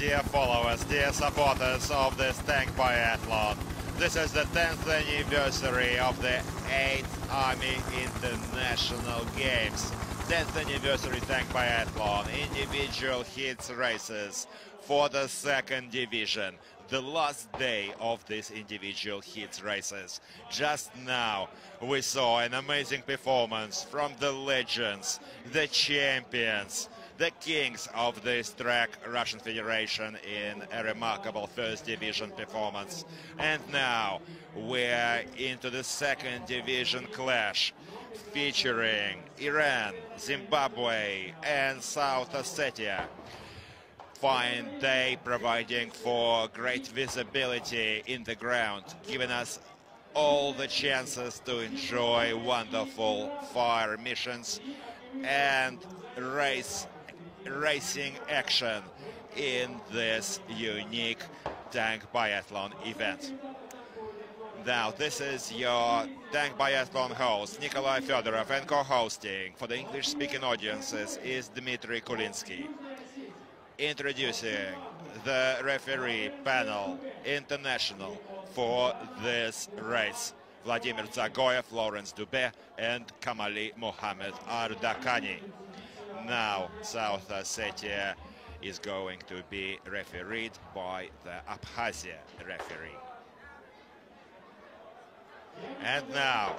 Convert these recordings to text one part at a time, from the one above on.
dear followers, dear supporters of this tank biathlon. This is the 10th anniversary of the 8th Army International Games. 10th anniversary tank biathlon, individual heats races for the 2nd division. The last day of these individual heats races. Just now we saw an amazing performance from the legends, the champions, the kings of this track, Russian Federation, in a remarkable first division performance. And now we're into the 2nd division clash, featuring Iran, Zimbabwe and South Ossetia. Fine day providing for great visibility in the ground, giving us all the chances to enjoy wonderful fire missions and racing action in this unique tank biathlon event. Now, this is your tank biathlon host, Nikolai Fedorov, and co-hosting for the English-speaking audiences is Dmitry Kulinsky. Introducing the referee panel international for this race, Vladimir Zagoyev, Lawrence Dubé and Kamali Mohamed Ardakani. Now South Ossetia is going to be refereed by the Abkhazia referee. And now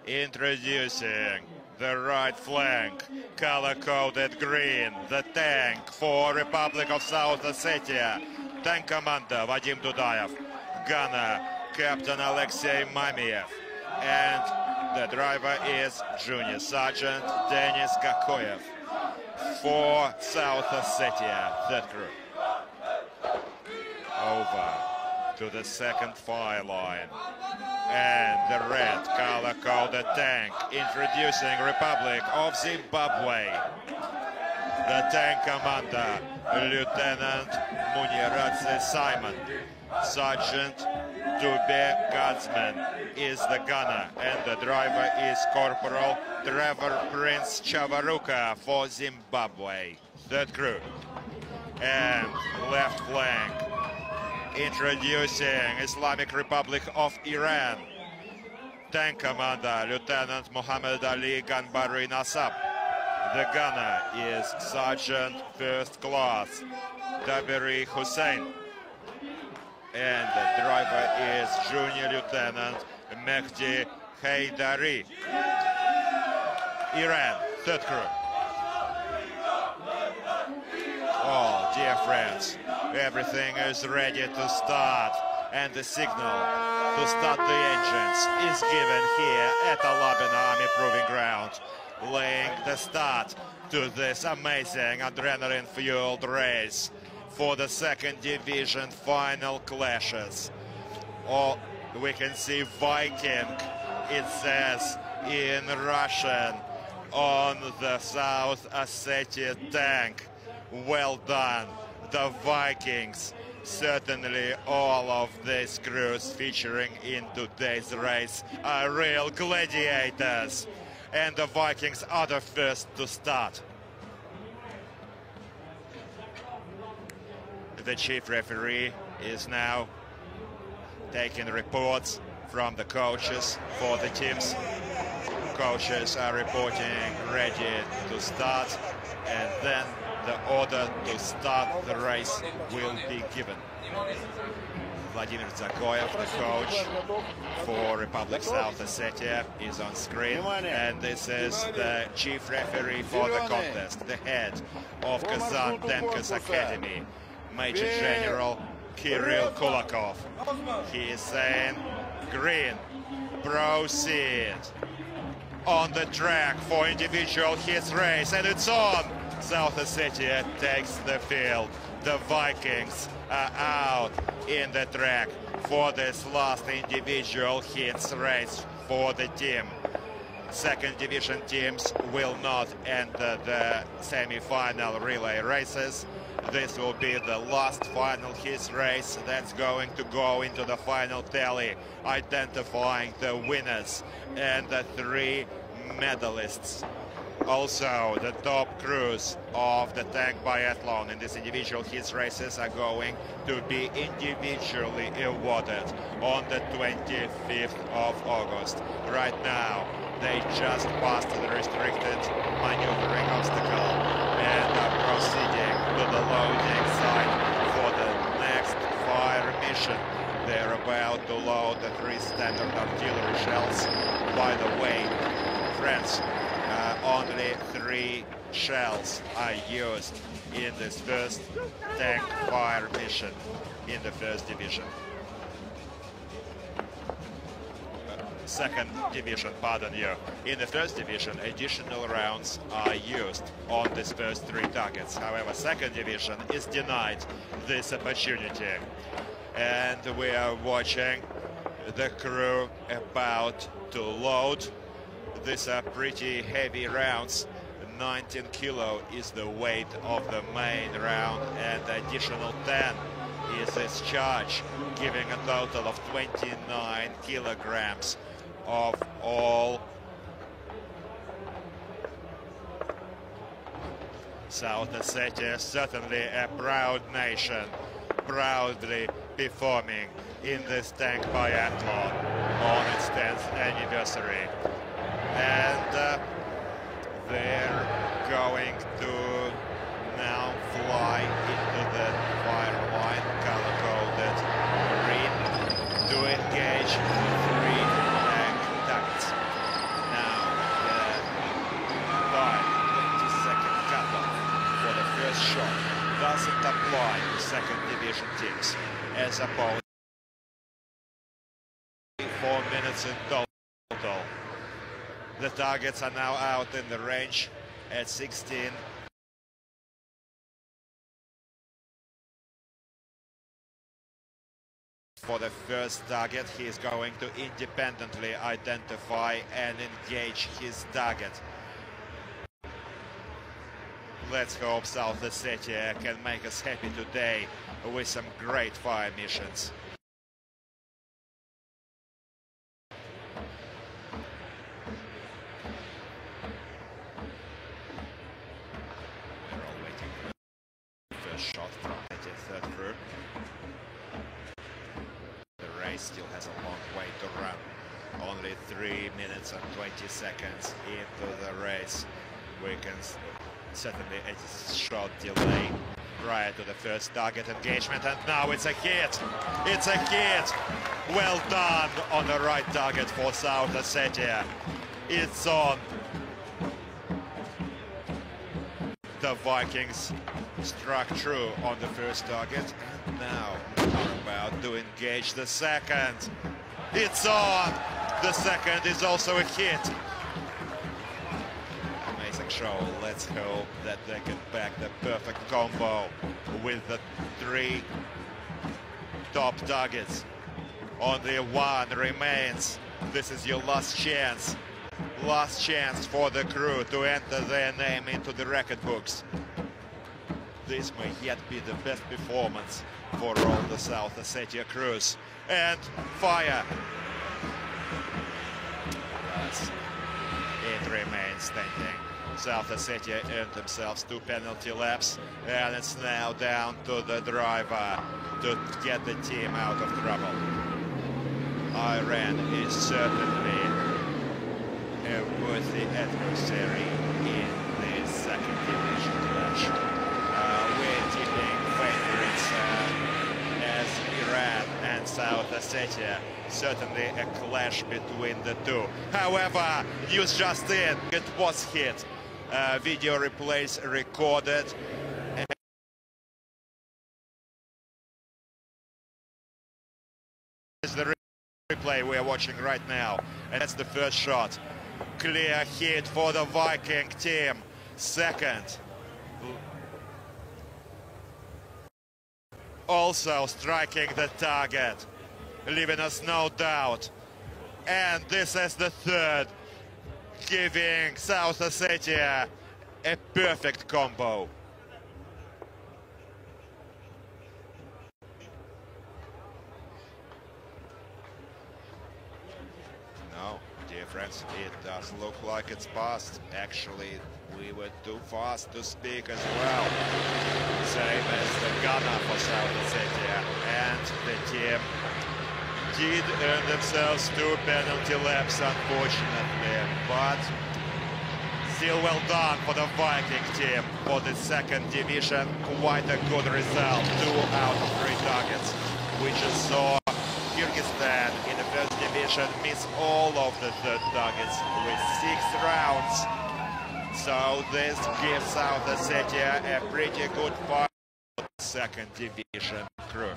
introducing the right flank, color-coded green, the tank for Republic of South Ossetia. Tank commander Vadim Dudayev, gunner Captain Alexei Mamiev, and the driver is Junior Sergeant Denis Kakoyev for South Ossetia, that group. Over to the 2nd fire line. And the red color-coded tank introducing Republic of Zimbabwe. The tank commander, Lieutenant Muniradze Simon. Sergeant Dube Guardsman is the gunner, and the driver is Corporal Trevor Prince Chavaruka for Zimbabwe. Third group. And left flank, introducing Islamic Republic of Iran. Tank commander, Lieutenant Mohammed Ali Ganbari Nasab. The gunner is Sergeant First Class Dabiri Hussein. And the driver is Junior Lieutenant Mehdi Haydari. Iran, third group. Oh, dear friends, everything is ready to start, and the signal to start the engines is given here at the Labina Army Proving Ground, laying the start to this amazing adrenaline-fueled race for the 2nd division final clashes. Oh, we can see Viking, it says in Russian, on the South Ossetia tank. Well done, the Vikings. Certainly all of these crews featuring in today's race are real gladiators. And the Vikings are the first to start. The chief referee is now taking reports from the coaches for the teams. Coaches are reporting ready to start, and then the order to start the race will be given. Vladimir Zagoyev, the coach for Republic South Ossetia, is on screen, and this is the chief referee for the contest, the head of Kazan Tankers Academy, Major General Kirill Kulakov. He is saying, green, proceed on the track for individual heats race, and it's on. South Ossetia takes the field. The Vikings are out in the track for this last individual heats race for the team. 2nd division teams will not enter the semi-final relay races. This will be the last final heats race that's going to go into the final tally, identifying the winners and the 3 medalists Also, the top crews of the tank biathlon in this individual heat races are going to be individually awarded on the 25th of August. Right now, they just passed the restricted maneuvering obstacle and are proceeding to the loading site for the next fire mission. They're about to load the 3 standard artillery shells. By the way, friends, only 3 shells are used in this first tank fire mission in the first division. Second division, pardon you. In the first division, additional rounds are used on these first 3 targets. However, second division is denied this opportunity. And we are watching the crew about to load. These are pretty heavy rounds. 19 kilo is the weight of the main round, and additional 10 is its charge, giving a total of 29 kilograms of all. South Ossetia is certainly a proud nation, proudly performing in this tank biathlon on its 10th anniversary. And they're going to now fly into the fire line, color-coded green, to engage 3 tank targets. Now, the 20-second cutoff for the first shot doesn't apply to second division teams, as opposed to 4 minutes in total. The targets are now out in the range at 16. For the first target, he is going to independently identify and engage his target. Let's hope South Ossetia can make us happy today with some great fire missions. Shot from the 3rd crew. The race still has a long way to run. Only 3 minutes and 20 seconds into the race. We can certainly a short delay prior to the first target engagement, and now it's a hit. It's a hit. Well done on the right target for South Ossetia. It's on. The Vikings struck true on the first target, and now are about to engage the second. It's on! The second is also a hit. Amazing show. Let's hope that they can back the perfect combo with the 3 top targets. Only 1 remains. This is your last chance. Last chance for the crew to enter their name into the record books. This may yet be the best performance for all the South Ossetia crews. And fire! Yes, it remains standing. South Ossetia earned themselves 2 penalty laps, and it's now down to the driver to get the team out of trouble. Iran is certainly a worthy adversary in this second division clash. We're tipping favorites as Iran and South Ossetia. Certainly a clash between the two. However, news just in, it was hit. Video replays recorded. Is the replay we are watching right now, and that's the first shot. Clear hit for the Viking team. Second. Also striking the target, leaving us no doubt. And this is the third, giving South Ossetia a perfect combo. No, dear friends, it does look like it's passed. Actually, We were too fast to speak as well. Same as the gunner for South Ossetia. And the team did earn themselves 2 penalty laps, unfortunately. But still well done for the Viking team for the second division. Quite a good result. 2 out of 3 targets. We just saw Kyrgyzstan in the first division miss all of the third targets with 6 rounds. So this gives South Ossetia a pretty good fight for the second division crew.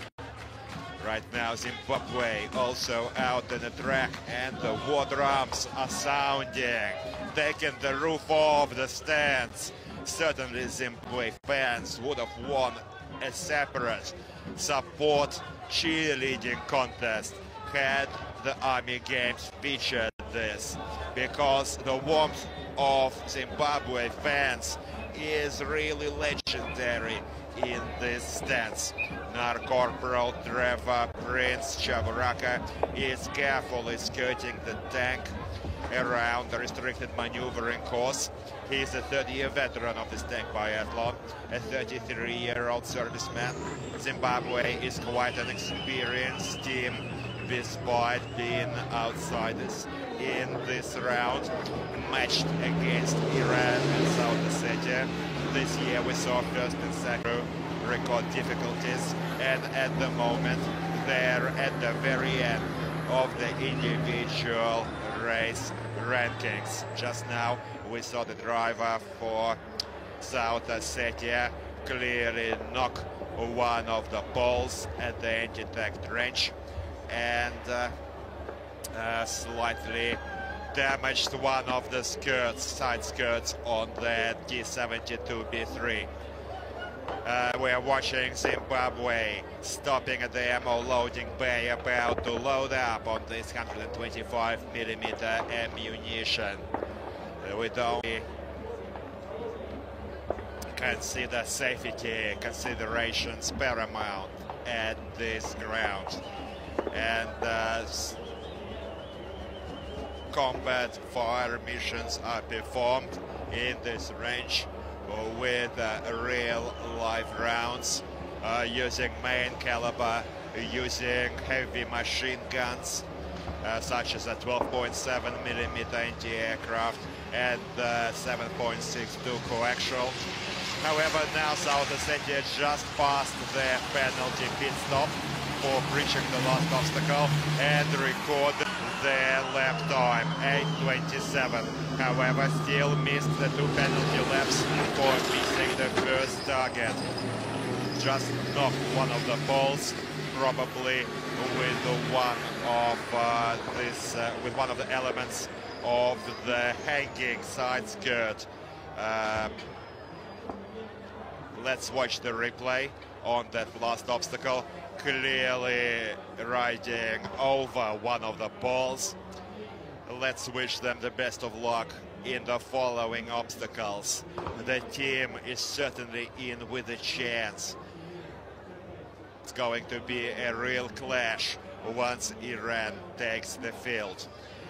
Right now Zimbabwe also out in the track, and the war drums are sounding, taking the roof off the stands. Certainly Zimbabwe fans would have won a separate support cheerleading contest had the Army Games featured this, because the warmth of Zimbabwe fans is really legendary in this stance. Now Corporal Trevor Prince Chavaraka is carefully skirting the tank around the restricted maneuvering course. He's a 30-year veteran of this tank biathlon, a 33-year-old serviceman. Zimbabwe is quite an experienced team, despite being outsiders in this round, matched against Iran and South Ossetia. This year we saw first and second record difficulties, and at the moment they're at the very end of the individual race rankings. Just now we saw the driver for South Ossetia clearly knock one of the poles at the anti-tank trench, and slightly damaged one of the skirts, side skirts on the T-72B3. We are watching Zimbabwe stopping at the ammo loading bay, about to load up on this 125mm ammunition. With only consider safety considerations paramount at this ground, and combat fire missions are performed in this range with real live rounds, using main caliber, using heavy machine guns such as a 12.7mm anti-aircraft and 7.62 coaxial. However, now South Ossetia just passed their penalty pit stop for breaching the last obstacle and recorded their lap time, 8:27. However, still missed the 2 penalty laps for missing the first target. Just knocked one of the poles, probably with one of the elements of the hanging side skirt. Let's watch the replay on that last obstacle. Clearly riding over one of the poles. Let's wish them the best of luck in the following obstacles. The team is certainly in with a chance. It's going to be a real clash once Iran takes the field.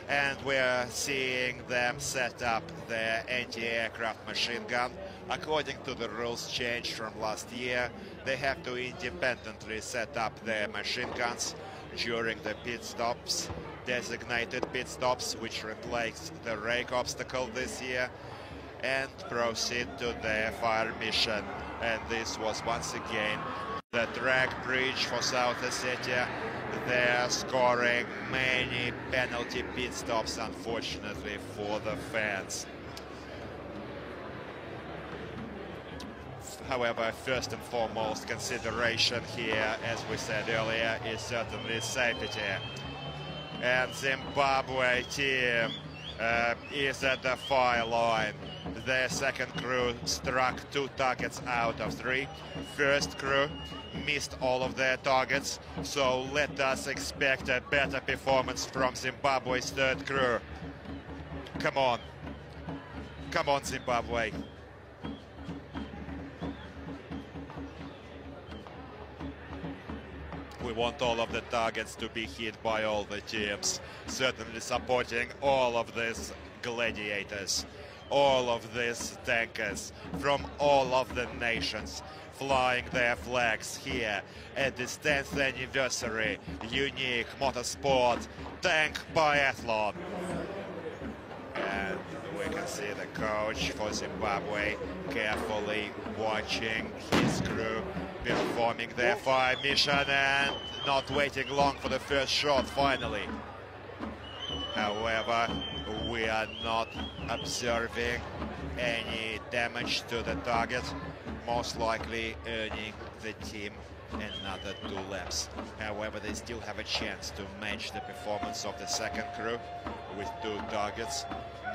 And we're seeing them set up their anti-aircraft machine gun. According to the rules changed from last year, they have to independently set up their machine guns during the pit stops, designated pit stops, which replace the rake obstacle this year, and proceed to their fire mission. And this was once again the track bridge for South Ossetia. They're scoring many penalty pit stops, unfortunately, for the fans. However, first and foremost consideration here, as we said earlier, is certainly safety. And Zimbabwe team is at the fire line. Their second crew struck 2 targets out of 3. First crew missed all of their targets, so let us expect a better performance from Zimbabwe's third crew. Come on. Come on, Zimbabwe. We want all of the targets to be hit by all the teams, certainly supporting all of these gladiators. all of these tankers from all of the nations flying their flags here at this 10th anniversary unique motorsport tank biathlon. And we can see the coach for Zimbabwe carefully watching his crew performing their fire mission and not waiting long for the first shot finally. However, we are not observing any damage to the target, most likely earning the team another 2 laps. However, they still have a chance to match the performance of the second crew with 2 targets.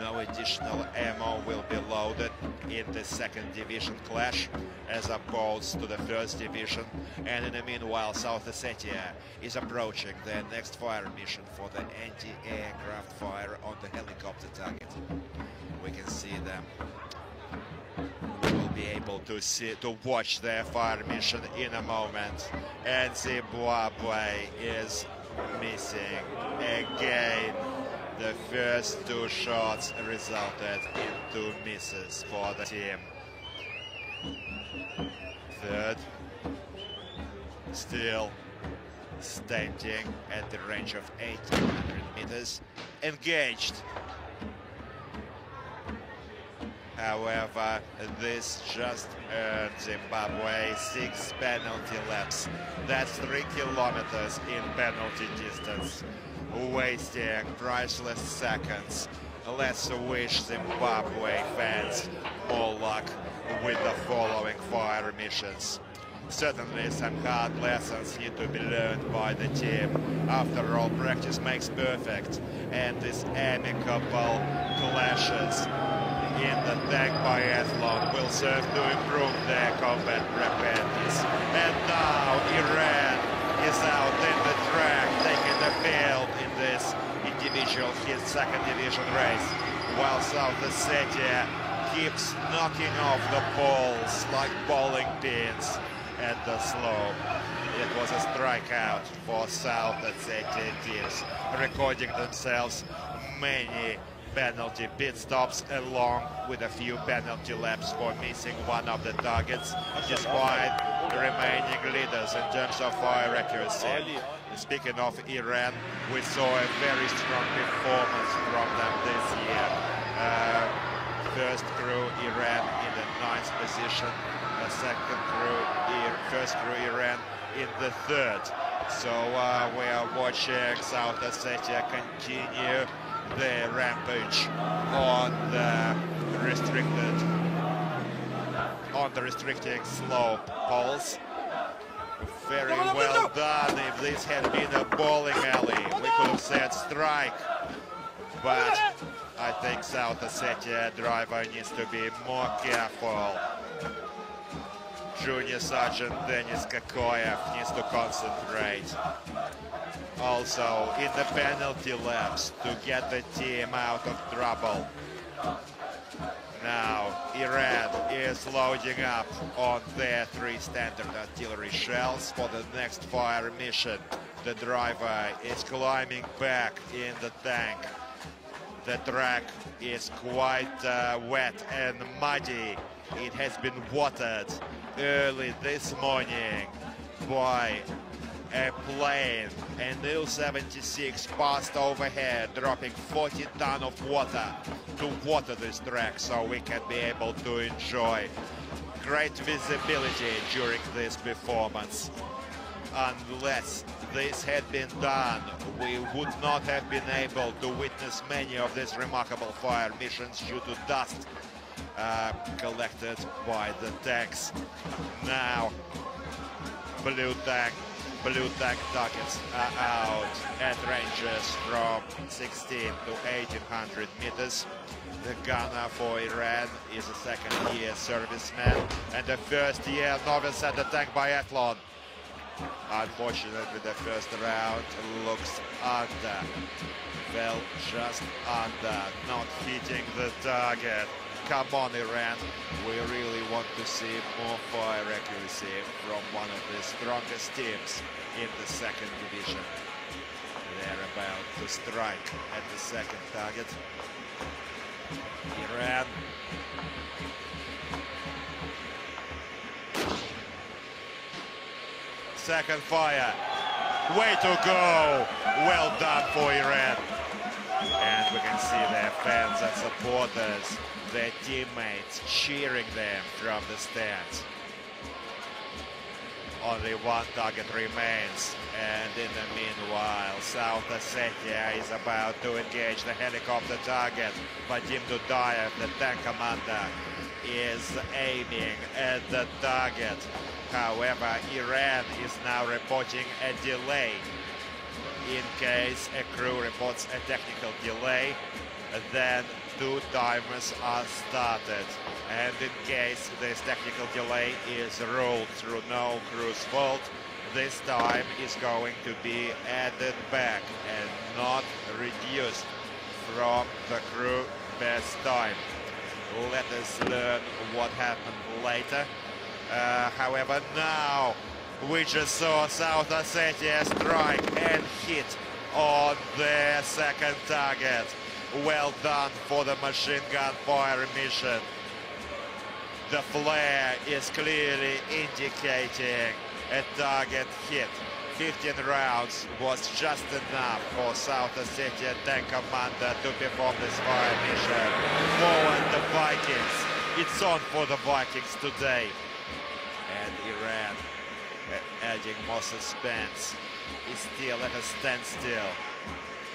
No additional ammo will be loaded in the second division clash as opposed to the first division. And in the meanwhile, South Ossetia is approaching their next fire mission for the anti-aircraft fire on the helicopter target. We can see them. We will be able to watch their fire mission in a moment. And Zimbabwe is missing again. The first 2 shots resulted in 2 misses for the team. Third, still standing at the range of 800 meters, engaged. However, this just earned Zimbabwe 6 penalty laps. That's 3 kilometers in penalty distance, wasting priceless seconds. Let's wish Zimbabwe fans more luck with the following fire missions. Certainly some hard lessons need to be learned by the team. After all, practice makes perfect, and these amicable clashes in the tank biathlon will serve to improve their combat preparedness. And now Iran is out in the track, taking the field in this individual his second division race, while South Ossetia keeps knocking off the balls like bowling pins at the slope. It was a strikeout for South Ossetia teams, recording themselves many penalty pit stops along with a few penalty laps for missing one of the targets, despite remaining leaders in terms of fire accuracy. Speaking of Iran, we saw a very strong performance from them this year. First crew Iran in the 9th position, first crew Iran in the 3rd. So we are watching South Ossetia continue the rampage on the restricting slope poles. Very well done. If this had been a bowling alley, we could have said strike. But I think South Ossetia driver needs to be more careful. Junior Sergeant Denis Kakoyev needs to concentrate. Also in the penalty laps to get the team out of trouble. Now Iran is loading up on their 3 standard artillery shells for the next fire mission. The driver is climbing back in the tank. The track is quite wet and muddy. It has been watered early this morning by a plane. An Il-76 passed overhead, dropping 40 tons of water to water this track, so we can be able to enjoy great visibility during this performance. Unless this had been done, we would not have been able to witness many of these remarkable fire missions due to dust collected by the tanks. Now, blue tank targets are out at ranges from 16 to 1800 meters. The gunner for Iran is a second-year serviceman and a first-year novice at the tank biathlon. Unfortunately, the first round looks under. Well, just under, not hitting the target. Come on, Iran. We really want to see more fire accuracy from one of the strongest teams in the second division. They're about to strike at the second target. Iran. Second fire. Way to go! Well done for Iran. And we can see their fans and supporters, their teammates cheering them from the stands. Only one target remains, and in the meanwhile, South Ossetia is about to engage the helicopter target. Vadim Dudayev, the tank commander, is aiming at the target. However, Iran is now reporting a delay. In case a crew reports a technical delay, then two timers are started. And in case this technical delay is ruled through no crew's fault, this time is going to be added back and not reduced from the crew best time. Let us learn what happened later. However, now we just saw South Ossetia strike and hit on their second target. Well done for the machine gun fire mission. The flare is clearly indicating a target hit. 15 rounds was just enough for South Ossetia tank commander to perform this fire mission. Forward the Vikings. It's on for the Vikings today. And Iran, adding more suspense, is still at a standstill.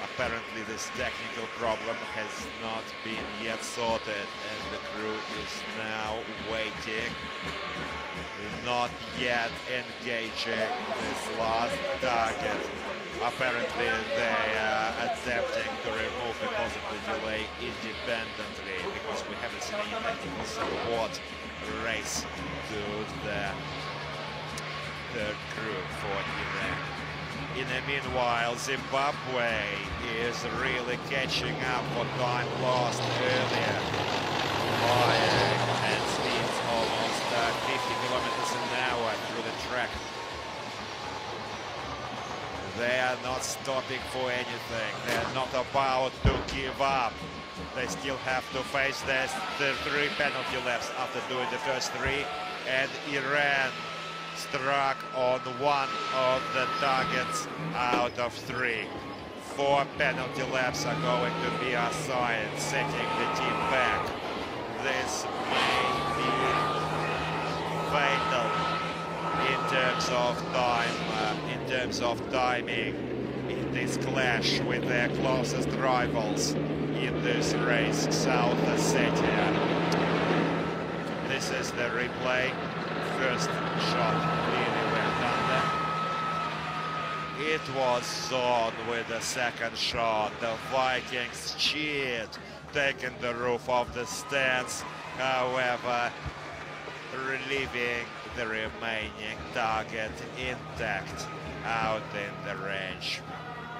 Apparently this technical problem has not been yet sorted, and the crew is now waiting, not yet engaging this last target. Apparently they are attempting to remove the possible delay independently, because we haven't seen any technical support race to the third crew for Iran. In the meanwhile, Zimbabwe is really catching up for time lost earlier, flying at speeds almost 50 kilometers an hour through the track. They are not stopping for anything. They are not about to give up. They still have to face the 3 penalty laps after doing the first 3, and Iran struck on one of the targets out of 3. 4 penalty laps are going to be assigned, setting the team back. This may be fatal in terms of time, in terms of timing, in this clash with their closest rivals in this race, South Ossetia. This is the replay. First shot really went under. It was on with the second shot. The Vikings cheered, taking the roof off the stands, however, leaving the remaining target intact out in the range,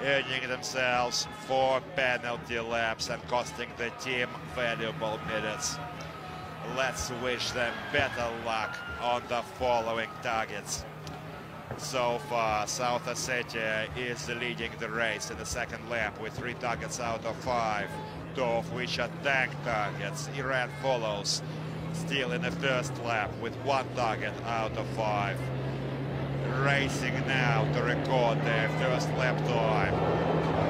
earning themselves 4 penalty laps and costing the team valuable minutes. Let's wish them better luck on the following targets. So far, South Ossetia is leading the race in the second lap with 3 targets out of 5, 2 of which are tank targets. Iran follows, still in the first lap with 1 target out of 5. Racing now to record their first lap time.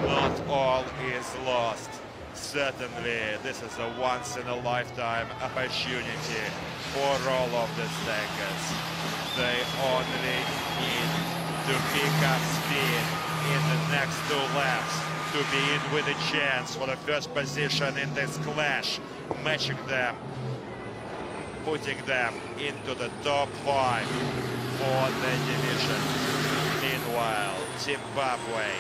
Not all is lost. Certainly, this is a once-in-a-lifetime opportunity for all of the tankers. They only need to pick up speed in the next 2 laps to be in with a chance for the first position in this clash, matching them, putting them into the top 5 for the division. Meanwhile, Zimbabwe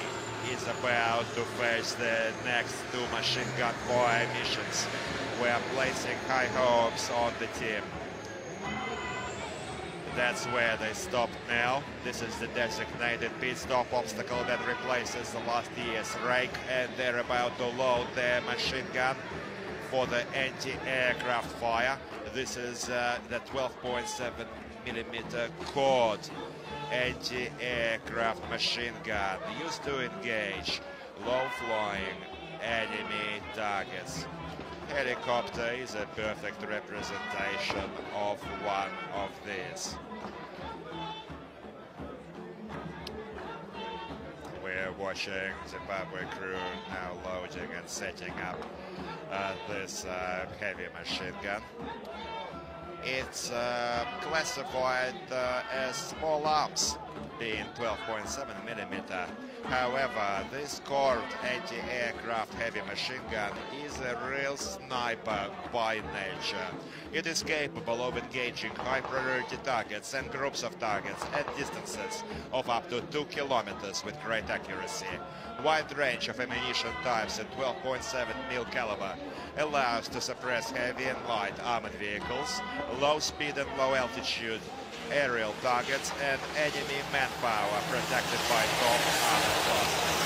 is about to face the next 2 machine gun fire missions. We are placing high hopes on the team. That's where they stop now. This is the designated pit stop obstacle that replaces the last year's rake, and they're about to load their machine gun for the anti-aircraft fire. This is the 12.7mm quad anti-aircraft machine gun used to engage low-flying enemy targets. Helicopter is a perfect representation of one of these. We're watching Zimbabwe crew now loading and setting up this heavy machine gun. It's classified as small arms, being 12.7mm. However, this curved anti-aircraft heavy machine gun is a real sniper by nature. It is capable of engaging high-priority targets and groups of targets at distances of up to 2 kilometers with great accuracy. Wide range of ammunition types at 12.7mm caliber allows to suppress heavy and light armored vehicles, low speed and low altitude aerial targets, and enemy manpower protected by top armored clusters.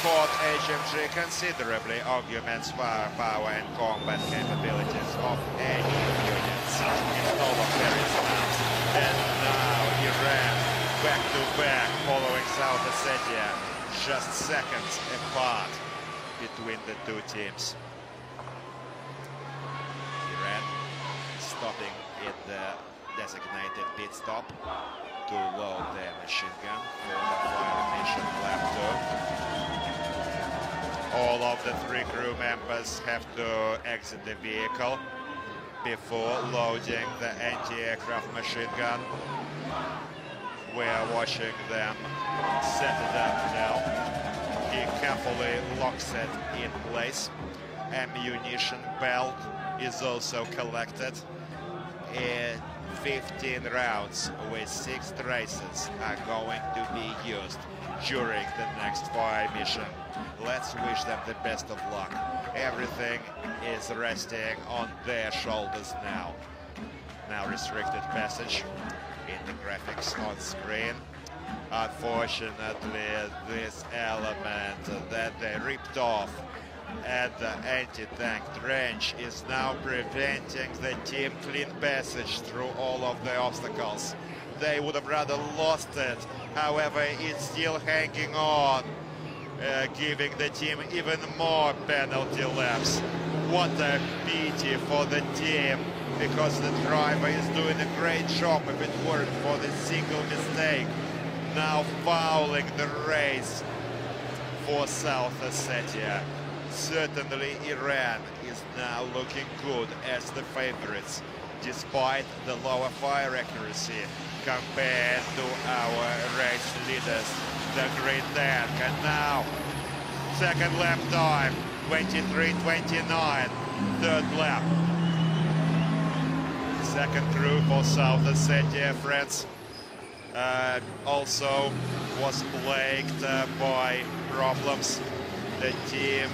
Fort HMG considerably augments firepower and combat capabilities of any units in all of various maps. And now Iran back to back following South Ossetia, just seconds apart between the two teams. Iran stopping at the designated pit stop to load their machine gun for the final mission lap 2. All of the 3 crew members have to exit the vehicle before loading the anti-aircraft machine gun. We are watching them set it up now. He carefully locks it in place. Ammunition belt is also collected. 15 rounds with 6 traces are going to be used during the next fire mission. Let's wish them the best of luck. Everything is resting on their shoulders now. Now restricted passage in the graphics on screen. Unfortunately, this element that they ripped off at the anti-tank trench is now preventing the team clean passage through all of the obstacles. They would have rather lost it, however it's still hanging on, giving the team even more penalty laps. What a pity for the team, because the driver is doing a great job if it weren't for the single mistake. Now fouling the race for South Ossetia. Certainly Iran is now looking good as the favorites, despite the lower fire accuracy compared to our race leaders, the Green Tank. And now, second lap time, 23:29, third lap. Second crew for South Ossetia, friends, also was plagued by problems. The team,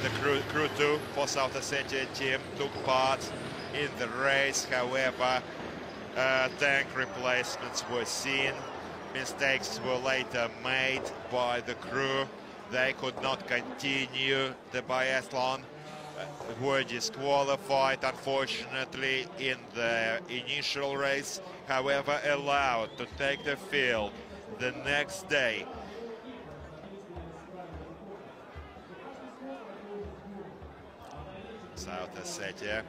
the crew 2 for South Ossetia team took part in the race. However, tank replacements were seen. Mistakes were later made by the crew. They could not continue the biathlon. Were disqualified, unfortunately, in the initial race. However, allowed to take the field the next day. South Ossetia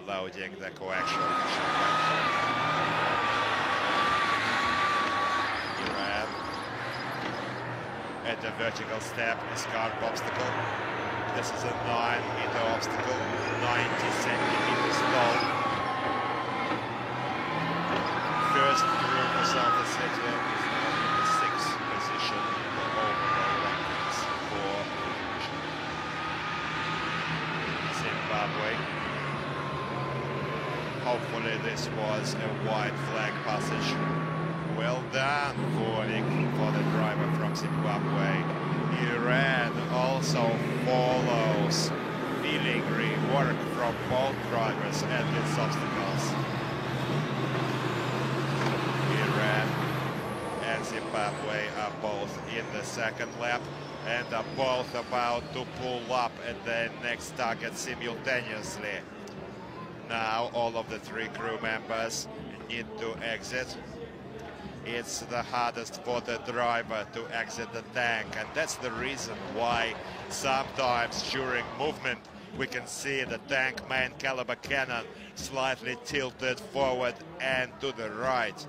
loading the coaxial machine gun. Iran at the vertical step, escarp obstacle. This is a 9-meter obstacle, 90 centimeters long. First crew for South Ossetia is now in the 6th position in the overall rankings for Zimbabwe. Hopefully this was a white flag passage. Well done for the driver from Zimbabwe. Iran also follows filigree work from both drivers at these obstacles. Iran and Zimbabwe are both in the second lap and are both about to pull up at the next target simultaneously. Now all of the 3 crew members need to exit it's the hardest for the driver to exit the tank, and that's the reason why sometimes during movement we can see the tank main caliber cannon slightly tilted forward and to the right.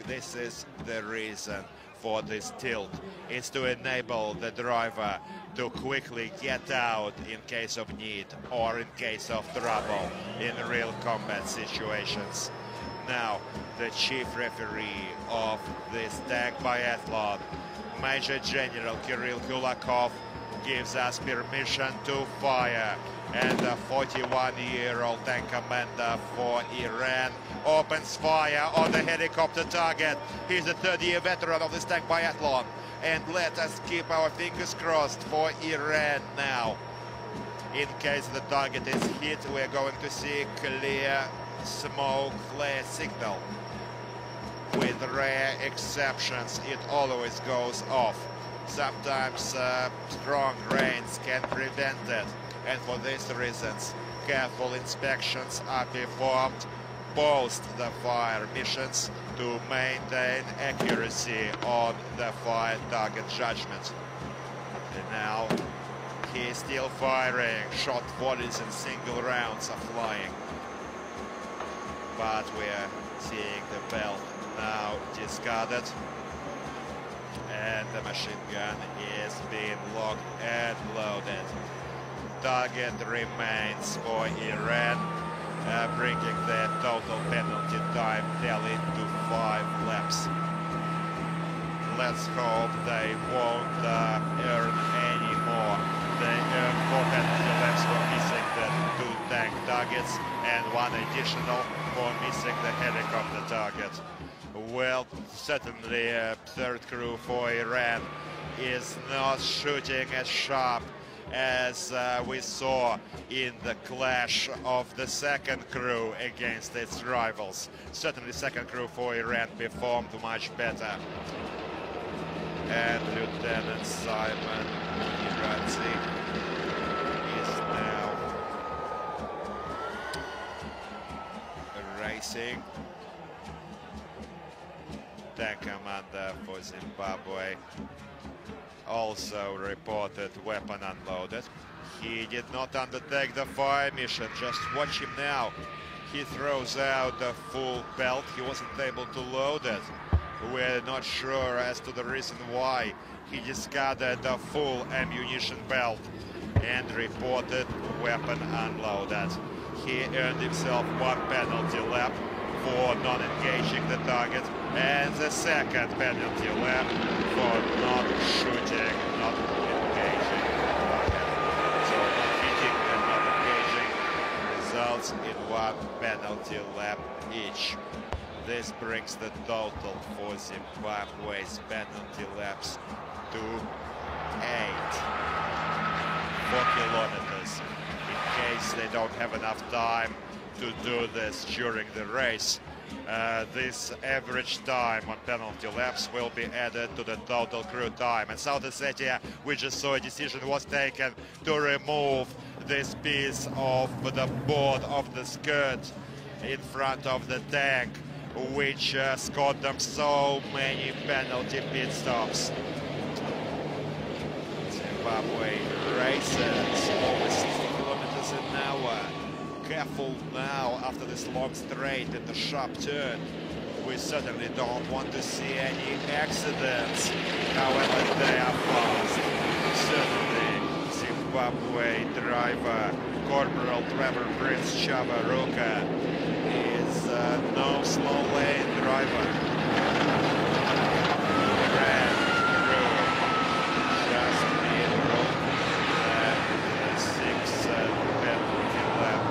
This is the reason for this tilt. It's to enable the driver to quickly get out in case of need or in case of trouble in real combat situations. Now, the chief referee of this tank biathlon, Major General Kirill Kulakov, gives us permission to fire, and the 41-year-old tank commander for Iran opens fire on the helicopter target. He's a 30-year veteran of this tank biathlon, and let us keep our fingers crossed for Iran now. In case the target is hit, we're going to see clear smoke flare signal. With rare exceptions, it always goes off. Sometimes strong rains can prevent it, and for these reasons careful inspections are performed post the fire missions to maintain accuracy on the fire target judgment. And now he's still firing, short volleys and single rounds are flying, but we're seeing the belt now discarded, and the machine gun is being locked and loaded. Target remains for Iran, bringing the total penalty time tally to 5 laps. Let's hope they won't earn any more. They earned 4 penalty laps for missing the 2 tank targets and 1 additional for missing the helicopter target. Well, certainly third crew for Iran is not shooting as sharp as we saw in the clash of the second crew against its rivals. Certainly second crew for Iran performed much better. And Lieutenant Simon Iranzi is now racing. Tank commander for Zimbabwe also reported weapon unloaded. He did not undertake the fire mission. Just watch him now. He throws out the full belt. He wasn't able to load it. We're not sure as to the reason why. He discarded the full ammunition belt and reported weapon unloaded. He earned himself 1 penalty lap for non-engaging the target, and the second penalty lap for not shooting, not engaging the target. So not hitting and not engaging results in 1 penalty lap each. This brings the total for Zimbabwe's penalty laps to 8. 4 kilometers. In case they don't have enough time to do this during the race, this average time on penalty laps will be added to the total crew time. And South Ossetia, we just saw a decision was taken to remove this piece of the board of the skirt in front of the tank, which scored them so many penalty pit stops. Zimbabwe races over 60 kilometers an hour. Careful now after this long straight and the sharp turn. We certainly don't want to see any accidents, however they are fast. Certainly Zimbabwe driver Corporal Trevor Prince Chavaruka is no slow lane driver. Iran crew just made road and the 6th penalty lap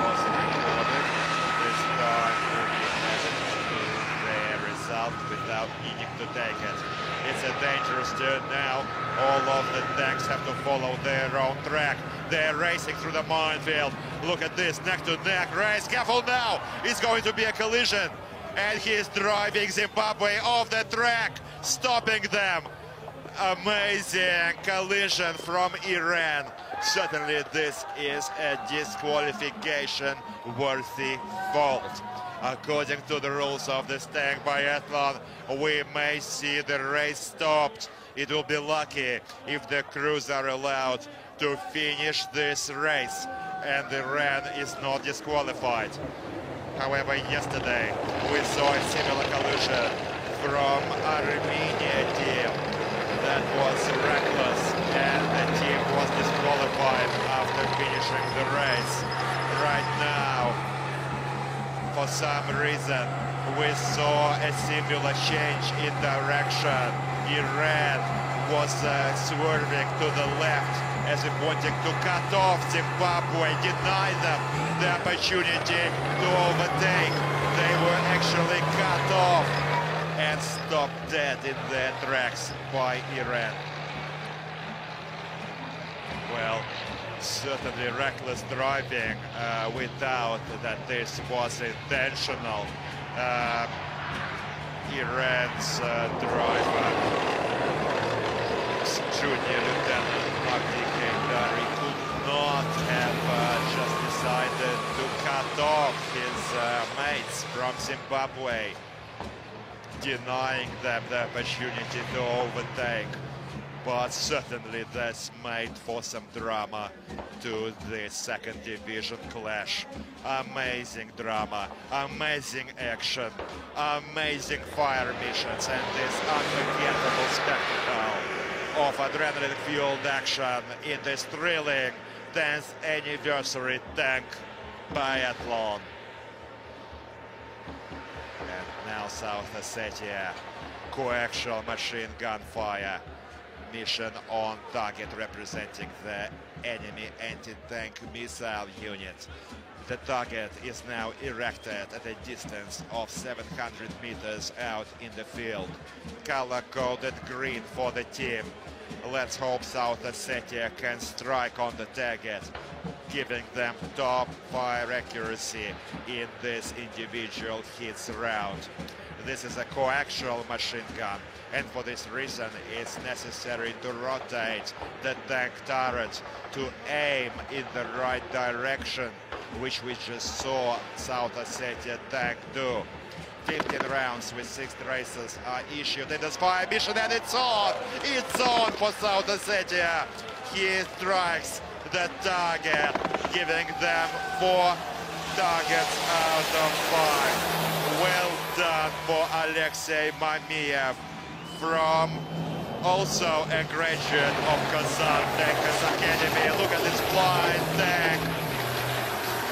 was recorded. This time will be added to their result without needing to take it. It's a dangerous turn now. All of the tanks have to follow their own track. They're racing through the minefield. Look at this, neck-to-neck race. Careful now, it's going to be a collision. And he is driving Zimbabwe off the track, stopping them. Amazing collision from Iran. Certainly this is a disqualification-worthy fault. According to the rules of this tank biathlon, we may see the race stopped. It will be lucky if the crews are allowed to finish this race and Iran is not disqualified. However, yesterday we saw a similar collision from Armenia team that was reckless and the team was disqualified after finishing the race. Right now, for some reason, we saw a similar change in direction. Iran was swerving to the left as if wanting to cut off Zimbabwe, deny them the opportunity to overtake. They were actually cut off and stopped dead in their tracks by Iran. Well, certainly reckless driving without that this was intentional. Iran's driver, Junior Lieutenant he could not have just decided to cut off his mates from Zimbabwe, denying them the opportunity to overtake. But certainly that's made for some drama to the second division clash. Amazing drama, amazing action, amazing fire missions, and this unforgettable spectacle of adrenaline-fueled action in this thrilling 10th anniversary tank biathlon. And now South Ossetia, coaxial machine gun fire mission on target representing the enemy anti-tank missile unit. The target is now erected at a distance of 700 meters out in the field. Color-coded green for the team. Let's hope South Ossetia can strike on the target, giving them top fire accuracy in this individual hits round. This is a coaxial machine gun, and for this reason it's necessary to rotate the tank turret to aim in the right direction, which we just saw South Ossetia tank do. 15 rounds with 6 races are issued in this fire mission, and it's on! It's on for South Ossetia. He strikes the target, giving them 4 targets out of 5. Well done for Alexei Mamiev, from also a graduate of Kazan Tankers Academy. Look at this flying tank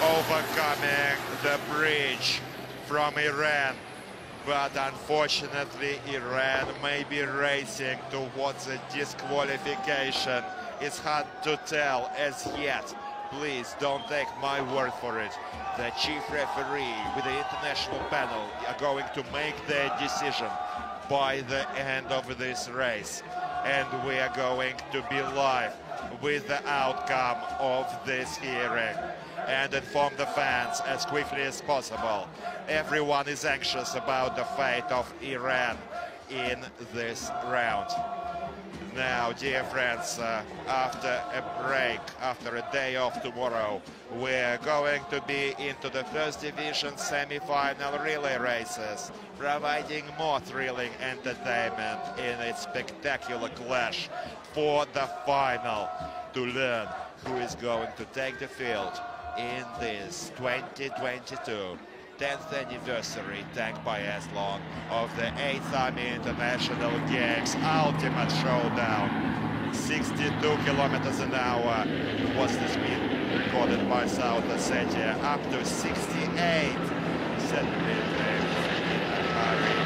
overcoming the bridge from Iran. But unfortunately, Iran may be racing towards a disqualification. It's hard to tell as yet. Please don't take my word for it. The chief referee with the international panel are going to make their decision by the end of this race. And we are going to be live with the outcome of this hearing and inform the fans as quickly as possible. Everyone is anxious about the fate of Iran in this round. Now, dear friends, after a break, after a day off tomorrow, we're going to be into the first division semi-final relay races, providing more thrilling entertainment in a spectacular clash for the final, to learn who is going to take the field in this 2022 10th anniversary tank biathlon of the 8th Army International Games ultimate showdown. 62 kilometers an hour was the speed recorded by South Ossetia, up to 68 centimeters in a hurry.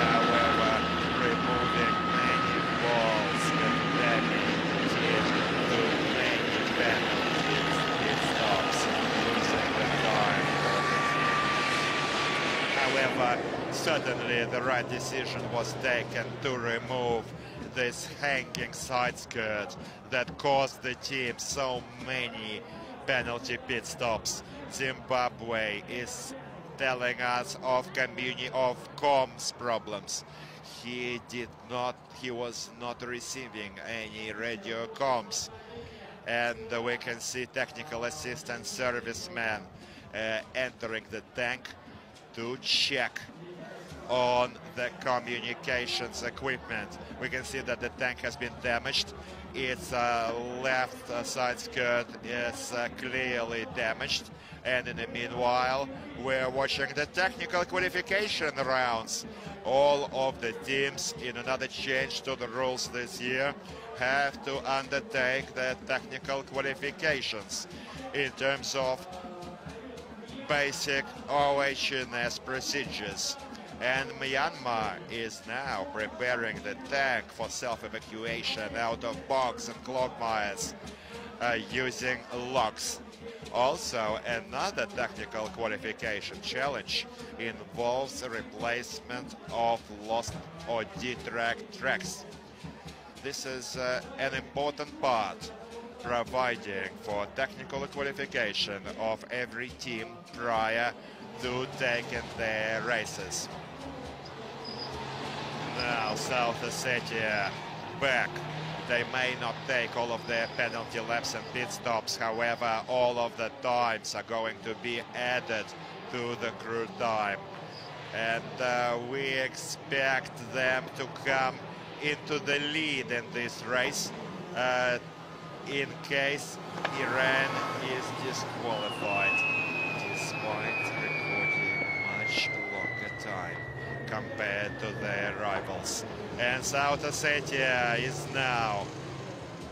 However, removing many balls and damaging to many penalties, it stops, losing the time. However, certainly the right decision was taken to remove this hanging side skirt that caused the team so many penalty pit stops. Zimbabwe is telling us of comms problems. He was not receiving any radio comms, and we can see technical assistant servicemen entering the tank to check on the communications equipment. We can see that the tank has been damaged. Its left side skirt is clearly damaged. And in the meanwhile, we're watching the technical qualification rounds. All of the teams, in another change to the rules this year, have to undertake the technical qualifications in terms of basic OHS procedures. And Myanmar is now preparing the tank for self-evacuation out of bogs and quagmires using locks. Also, another technical qualification challenge involves a replacement of lost or detracked tracks. This is an important part, providing for technical qualification of every team prior to taking their races. Now South Ossetia back. They may not take all of their penalty laps and pit stops, however, all of the times are going to be added to the crew time. And we expect them to come into the lead in this race in case Iran is disqualified, despite recording much longer time compared to their rivals. And South Ossetia is now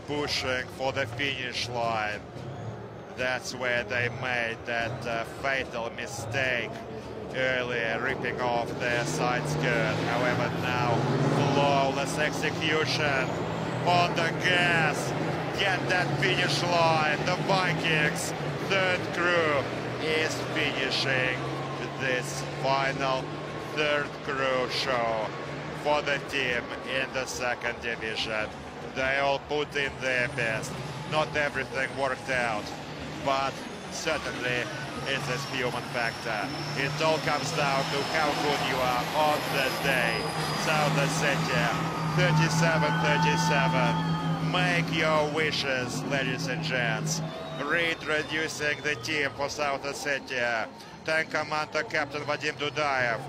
pushing for the finish line. That's where they made that fatal mistake earlier, ripping off their side skirt. However, now flawless execution on the gas. Get that finish line. The Vikings third crew is finishing this final third crew show for the team in the second division. They all put in their best. Not everything worked out, but certainly it's a human factor. It all comes down to how good you are on the day. South Ossetia, 37-37. Make your wishes, ladies and gents. Reintroducing the team for South Ossetia. Tank commander Captain Vadim Dudayev.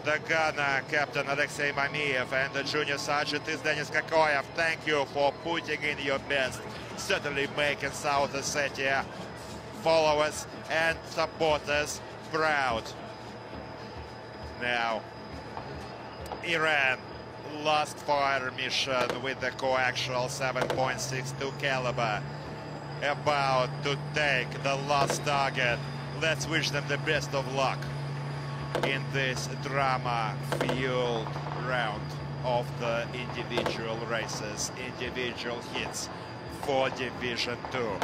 The gunner, Captain Alexei Mamiev, and the junior sergeant is Denis Kokoyev. Thank you for putting in your best, certainly making South Ossetia followers and supporters proud. Now, Iran, last fire mission with the coaxial 7.62 caliber, about to take the last target. Let's wish them the best of luck in this drama-fueled round of the individual races, individual hits for Division 2.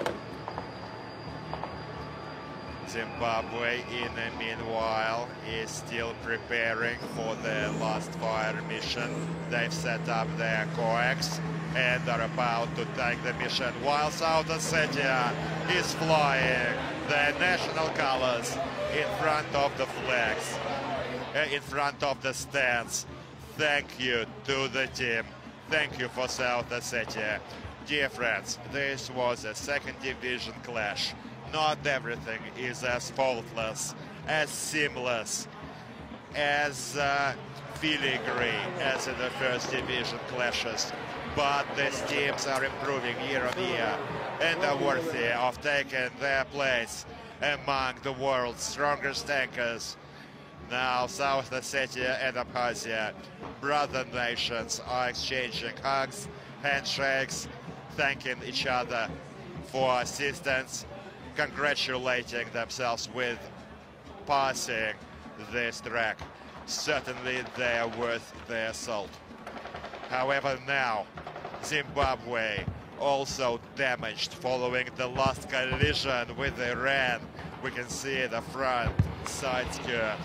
Zimbabwe, in the meanwhile, is still preparing for their last fire mission. They've set up their coax and are about to take the mission, while South Ossetia is flying their national colors in front of the flags, in front of the stands. Thank you to the team. Thank you for South Ossetia. Dear friends, this was a second division clash. Not everything is as faultless, as seamless, as filigree as in the first division clashes. But these teams are improving year on year and are worthy of taking their place among the world's strongest tankers. Now South Ossetia and Abkhazia, brother nations, are exchanging hugs, handshakes, thanking each other for assistance, congratulating themselves with passing this track. Certainly they are worth their salt. However, now Zimbabwe also damaged following the last collision with Iran. We can see the front side skirt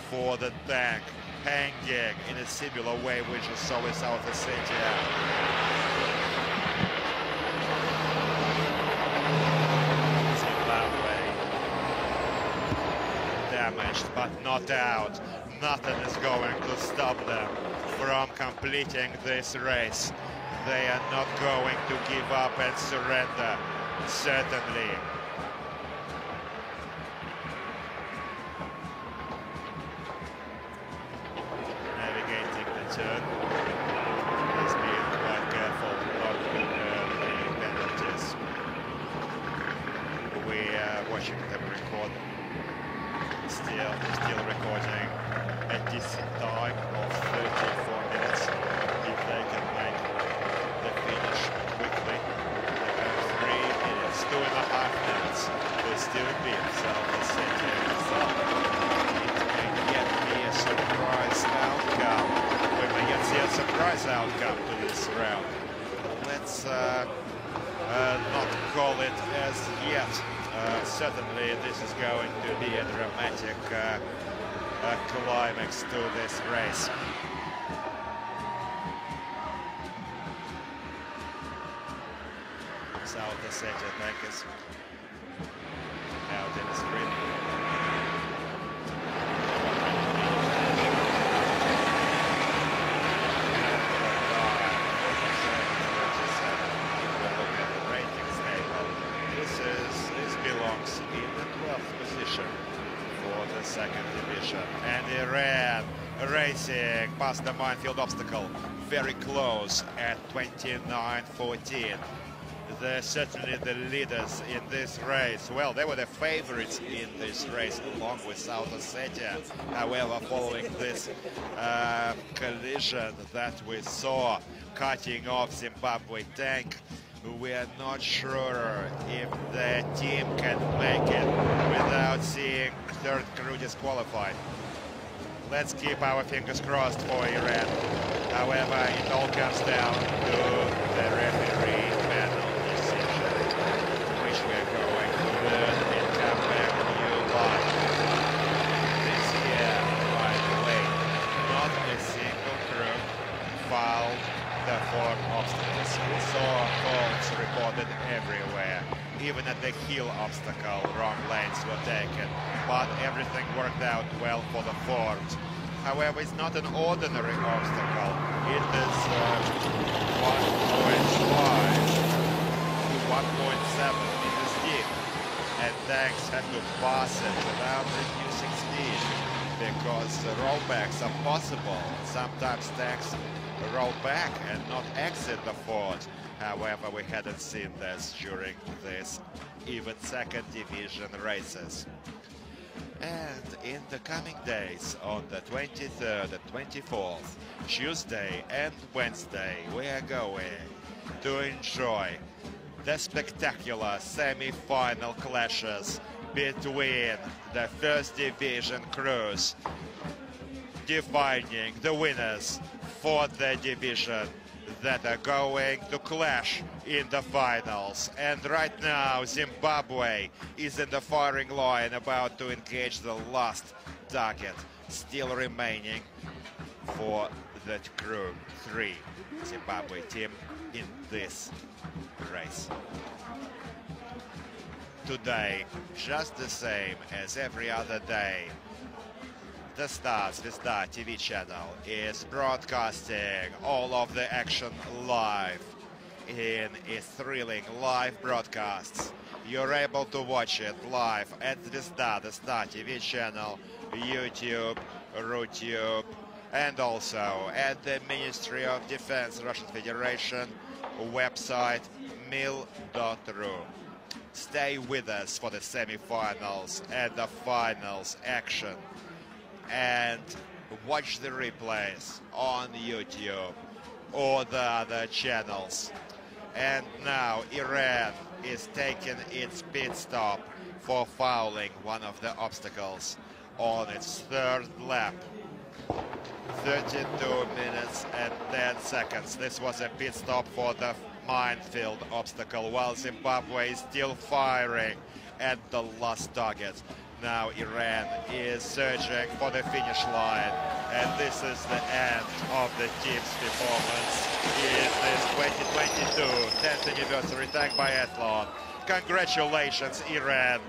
for the tank hanging in a similar way which we saw in South Ossetia. Zimbabwe damaged but not out. Nothing is going to stop them from completing this race. They are not going to give up and surrender, certainly. watching them record. Still recording a decent time of 34 minutes. If they can make the finish quickly, they have 3 minutes, 2.5 minutes to still be. So the city result. It may yet be a surprise outcome. We may yet see a surprise outcome to this round. Let's not call it as yet. Certainly this is going to be a dramatic climax to this race. South Ossetia tank is out in the sprint. This belongs in the 12th position for the second division. And Iran racing past the minefield obstacle, very close at 29.14. They're certainly the leaders in this race. Well, they were the favorites in this race along with South Ossetia. However, following this collision that we saw cutting off Zimbabwe tank, we are not sure if the team can make it without seeing third crew disqualified. Let's keep our fingers crossed for Iran. However, it all comes down to the referee panel decision, which we are going to learn in comeback new live. This year, by the way, not a single crew fouled the 4 obstacles. We saw faults reported everywhere. Even at the hill obstacle, wrong lanes were taken, but everything worked out well for the Fords. However, it's not an ordinary obstacle. It is 1.5 to 1.7 meters deep, and tanks have to pass it without reducing speed because rollbacks are possible. Sometimes tanks roll back and not exit the ford. However, we hadn't seen this during this even second division races. And in the coming days, on the 23rd and 24th, Tuesday and Wednesday, we are going to enjoy the spectacular semi-final clashes between the first division crews, defining the winners for the division that are going to clash in the finals. And right now, Zimbabwe is in the firing line, about to engage the last target, still remaining for that crew 3 Zimbabwe team in this race. Today, just the same as every other day, the Zvezda TV channel is broadcasting all of the action live in its thrilling live broadcasts. You're able to watch it live at Zvezda, the Star TV channel, YouTube, RuTube, and also at the Ministry of Defense Russian Federation website mil.ru. Stay with us for the semi-finals and the finals action, and watch the replays on YouTube or the other channels. And now Iran is taking its pit stop for fouling one of the obstacles on its third lap. 32 minutes and 10 seconds. This was a pit stop for the minefield obstacle, while Zimbabwe is still firing at the last target. Now Iran is searching for the finish line, and this is the end of the team's performance in this 2022 10th anniversary tank biathlon. Congratulations, Iran.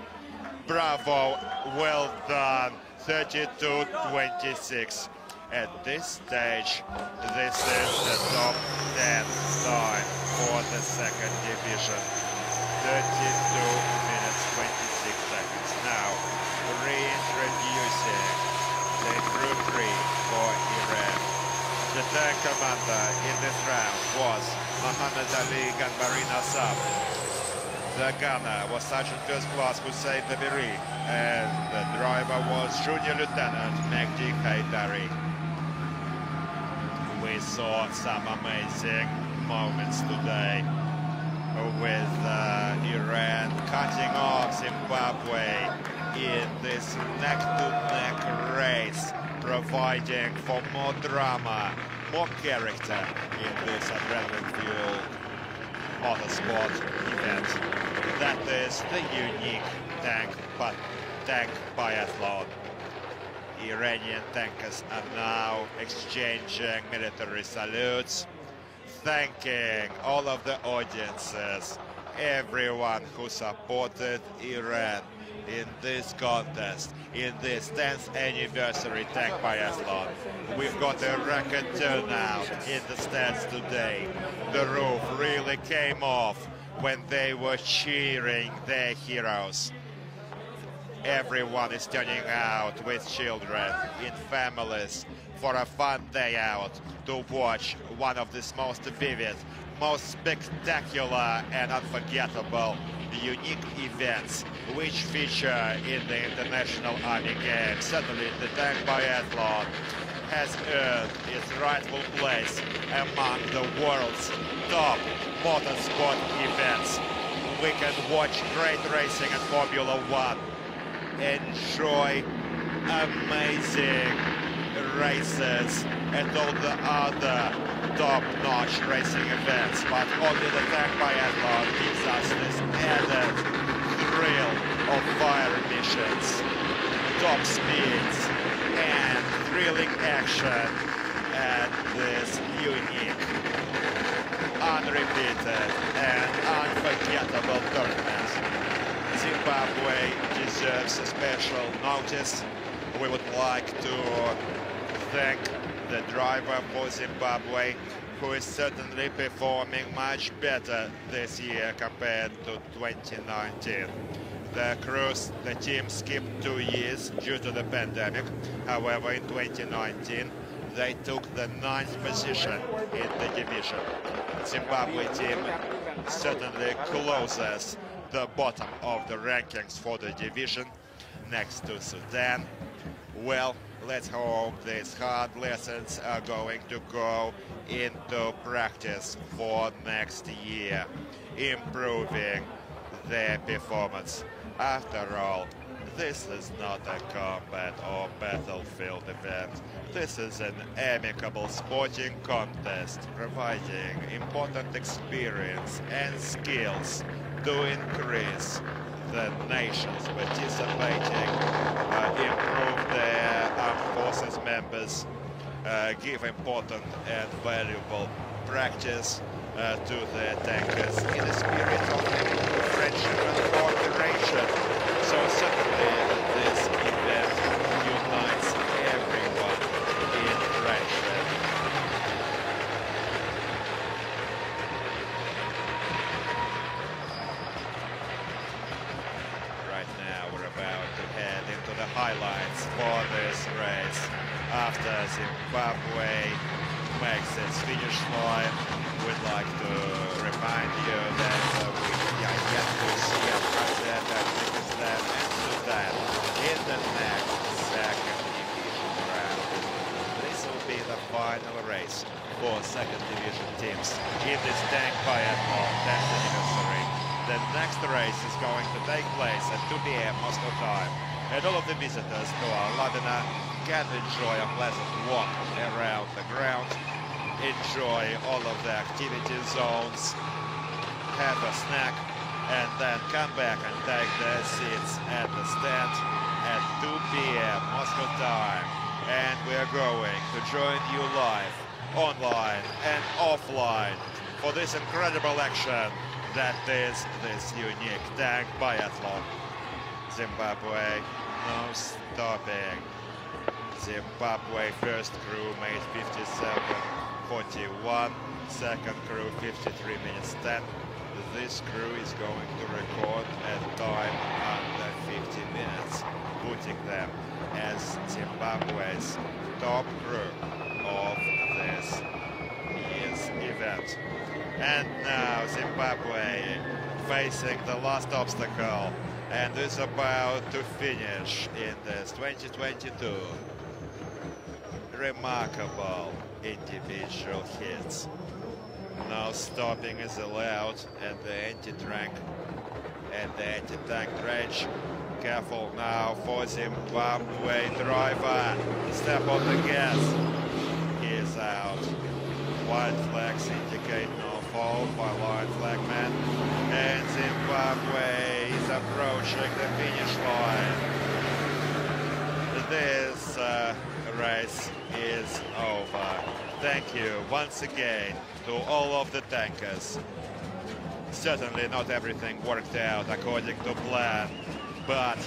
Bravo, well done. 32-26. At this stage, this is the top 10 time for the second division. 32 minutes, 26 seconds. Now, reintroducing the crew 3 for Iran. The tank commander in this round was Mohamed Ali Ganbarin Asab. The gunner was Sergeant First Class Hussein Dabiri, and the driver was Junior Lieutenant Mehdi Haidari. We saw some amazing moments today with Iran cutting off Zimbabwe in this neck-to-neck race, providing for more drama, more character in this adrenaline-fueled motorsport event. That is the unique tank biathlon. Iranian tankers are now exchanging military salutes, thanking all of the audiences, everyone who supported Iran in this contest, in this 10th anniversary tank biathlon. We've got a record turnout in the stands today. The roof really came off when they were cheering their heroes. Everyone is turning out with children, in families, for a fun day out to watch one of these most vivid, most spectacular and unforgettable unique events which feature in the International Army Games. Certainly the tank biathlon has earned its rightful place among the world's top motorsport events. We can watch great racing at Formula One, enjoy amazing races at all the other top-notch racing events, but only the tank biathlon gives us this added thrill of fire emissions, top speeds, and thrilling action at this unique, unrepeated, and unforgettable tournament. Zimbabwe deserves a special notice. We would like to thank the driver for Zimbabwe, who is certainly performing much better this year compared to 2019. The team skipped 2 years due to the pandemic. However, in 2019, they took the 9th position in the division. Zimbabwe team certainly closes the bottom of the rankings for the division, next to Sudan. Well, let's hope these hard lessons are going to go into practice for next year, improving their performance. After all, this is not a combat or battlefield event. This is an amicable sporting contest, providing important experience and skills to increase the nations participating, improve their armed forces members, give important and valuable practice to their tankers in a spirit of friendship and cooperation. So certainly this event unites everyone in friendship. Right now we're about to head into the highlights for this race. After Zimbabwe makes its finish line, we'd like to remind you that we are yet to see Brazil, Pakistan and Sudan in the next second division round. This will be the final race for second division teams in this tank biathlon 10th anniversary. The next race is going to take place at 2 p.m. Moscow time, and all of the visitors to our Ladina can enjoy a pleasant walk around the ground, enjoy all of the activity zones, have a snack, and then come back and take their seats at the stand at 2 p.m. Moscow time. And we're going to join you live, online and offline for this incredible action that is this unique tank biathlon. Zimbabwe, no stopping. Zimbabwe first crew made 57:41, second crew 53 minutes 10. This crew is going to record a time under 50 minutes, putting them as Zimbabwe's top crew of this year's event. And now Zimbabwe facing the last obstacle and is about to finish in this 2022. Remarkable individual hits. No stopping is allowed at the anti-tank and the anti-tank range. Careful now for Zimbabwe driver. Step on the gas. He is out. White flags indicate no fault by line flagman. And Zimbabwe is approaching the finish line. This race is over. Thank you once again to all of the tankers. Certainly not everything worked out according to plan, but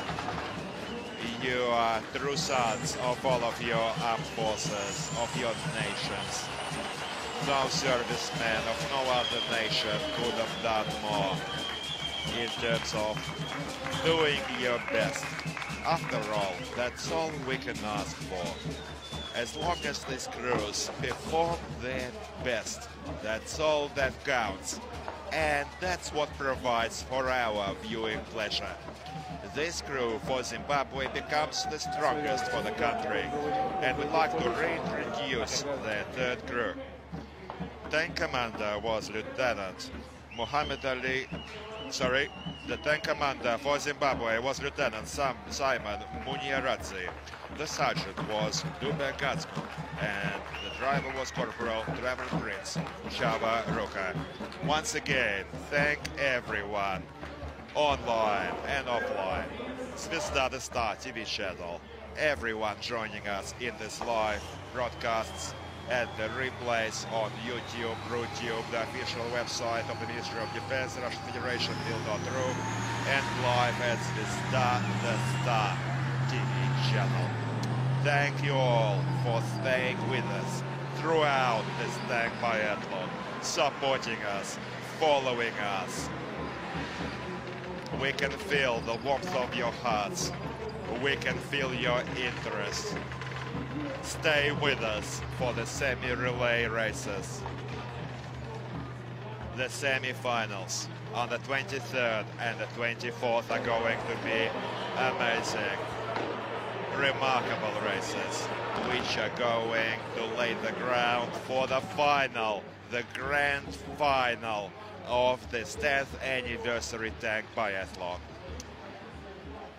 you are true sons of all of your armed forces, of your nations. No serviceman of no other nation could have done more in terms of doing your best. After all, that's all we can ask for. As long as these crews perform their best, that's all that counts. And that's what provides for our viewing pleasure. This crew for Zimbabwe becomes the strongest for the country, and we'd like to reintroduce the third crew. Tank commander was Lieutenant Muhammad Ali. The tank commander for Zimbabwe was Lieutenant Simon Muniaradze. The sergeant was Dube Gatsby, and the driver was Corporal Trevor Prince Chava Ruka. Once again, thank everyone, online and offline, Zvezda Star TV channel, everyone joining us in this live broadcasts and the replays on YouTube, RuTube, the official website of the Ministry of Defense, Russian Federation, Bill.ru, and live at Zvezda Star TV channel. Thank you all for staying with us throughout this tank biathlon, supporting us, following us. We can feel the warmth of your hearts. We can feel your interest. Stay with us for the semi-relay races. The semi-finals on the 23rd and the 24th are going to be amazing. Remarkable races, which are going to lay the ground for the final, the grand final of this 10th anniversary tank biathlon.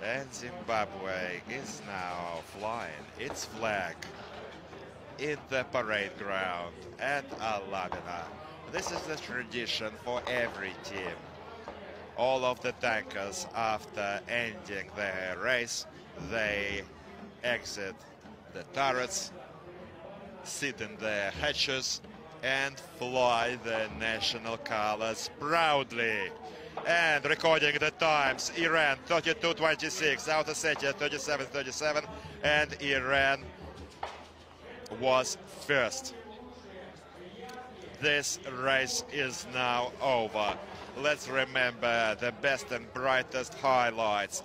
And Zimbabwe is now flying its flag in the parade ground at Alabina. This is the tradition for every team. All of the tankers, after ending their race, they exit the turrets, sit in their hatches, and fly the national colors proudly. And recording the times, Iran 32:26, South Ossetia 37:37, and Iran was first. This race is now over. Let's remember the best and brightest highlights.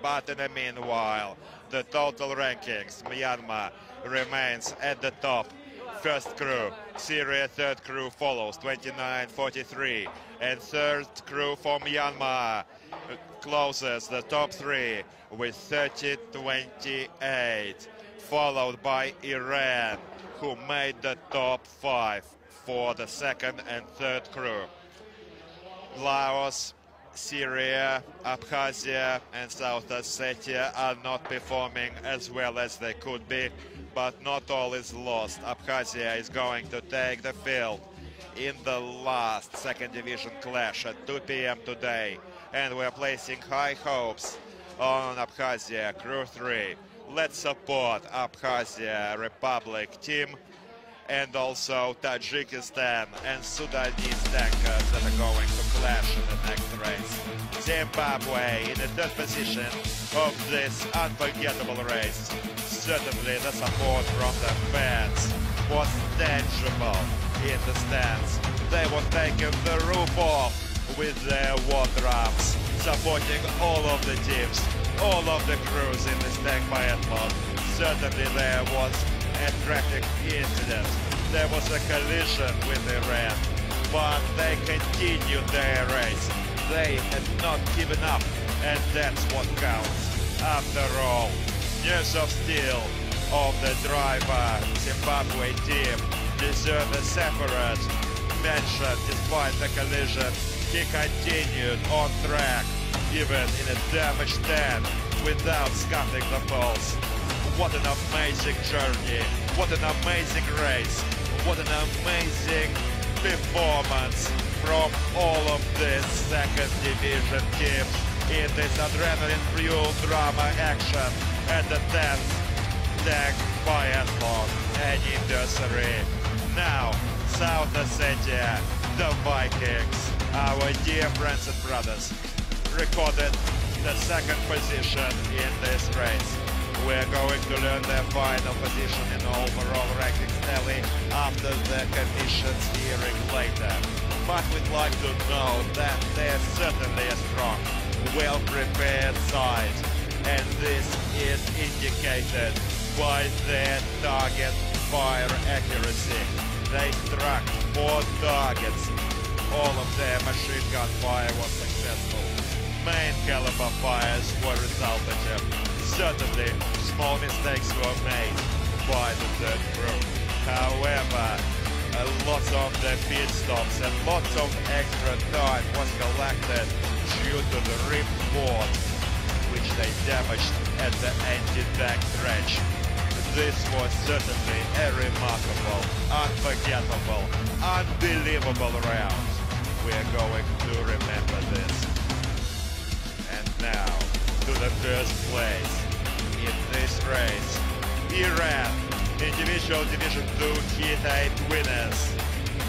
But in the meanwhile, the total rankings, Myanmar remains at the top. First crew, Syria third crew follows, 29:43. And third crew for Myanmar closes the top three with 30:28. Followed by Iran, who made the top five for the second and third crew. Laos, Syria, Abkhazia and South Ossetia are not performing as well as they could be, but not all is lost. Abkhazia is going to take the field in the last second division clash at 2 p.m. today, and we're placing high hopes on Abkhazia Crew 3. Let's support Abkhazia Republic team and also Tajikistan and Sudanese tankers that are going to clash in the next race. Zimbabwe in the third position of this unforgettable race. Certainly the support from the fans was tangible in the stands. They were taking the roof off with their war drums, supporting all of the teams, all of the crews in this tank biathlon. Certainly there was a traffic incident. There was a collision with Iran, but they continued their race. they had not given up, and that's what counts. After all, Nerves of Steel of the driver Zimbabwe team deserve a separate mention. Despite the collision, he continued on track, even in a damaged stand, without scuffing the poles. What an amazing journey, what an amazing race, what an amazing performance from all of this second division teams in this adrenaline-fueled drama action at the 10th Tang Biathlon anniversary. Now, South Ossetia, the Vikings, our dear friends and brothers, recorded the second position in this race. We're going to learn their final position in overall rankings tally after the commission's hearing later. But we'd like to know that they're certainly a strong, well-prepared side, and this is indicated by their target fire accuracy. They struck 4 targets. All of their machine gun fire was successful. Main caliber fires were resultative. Certainly, small mistakes were made by the third group. However, lots of the pit stops and lots of extra time was collected due to the rim board, which they damaged at the anti-tank trench. This was certainly a remarkable, unforgettable, unbelievable round. We're going to remember this. And now, to the first place in this race, Iran, individual Division 2 Heat 8 winners.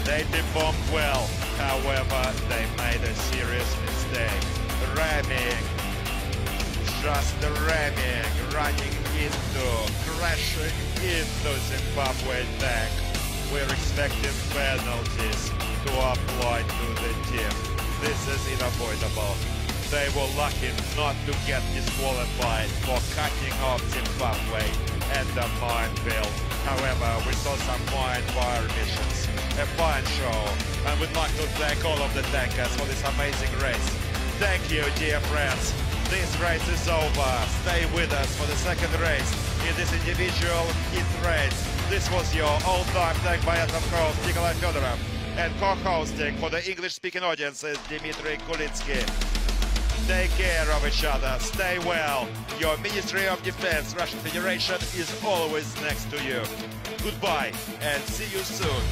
They performed well, however, they made a serious mistake. Running into, crashing into Zimbabwe tank. We're expecting penalties to apply to the team. This is unavoidable. They were lucky not to get disqualified for cutting off Zimbabwe at the minefield. However, we saw some fine fire missions, a fine show, and we'd like to thank all of the tankers for this amazing race. Thank you, dear friends. This race is over. Stay with us for the second race in this individual heat race. This was your all-time Tank Biathlon host, Nikolai Fedorov, and co-hosting for the English-speaking audience is Dmitry Kulitsky. Take care of each other, stay well. Your Ministry of Defense, Russian Federation, is always next to you. Goodbye and see you soon.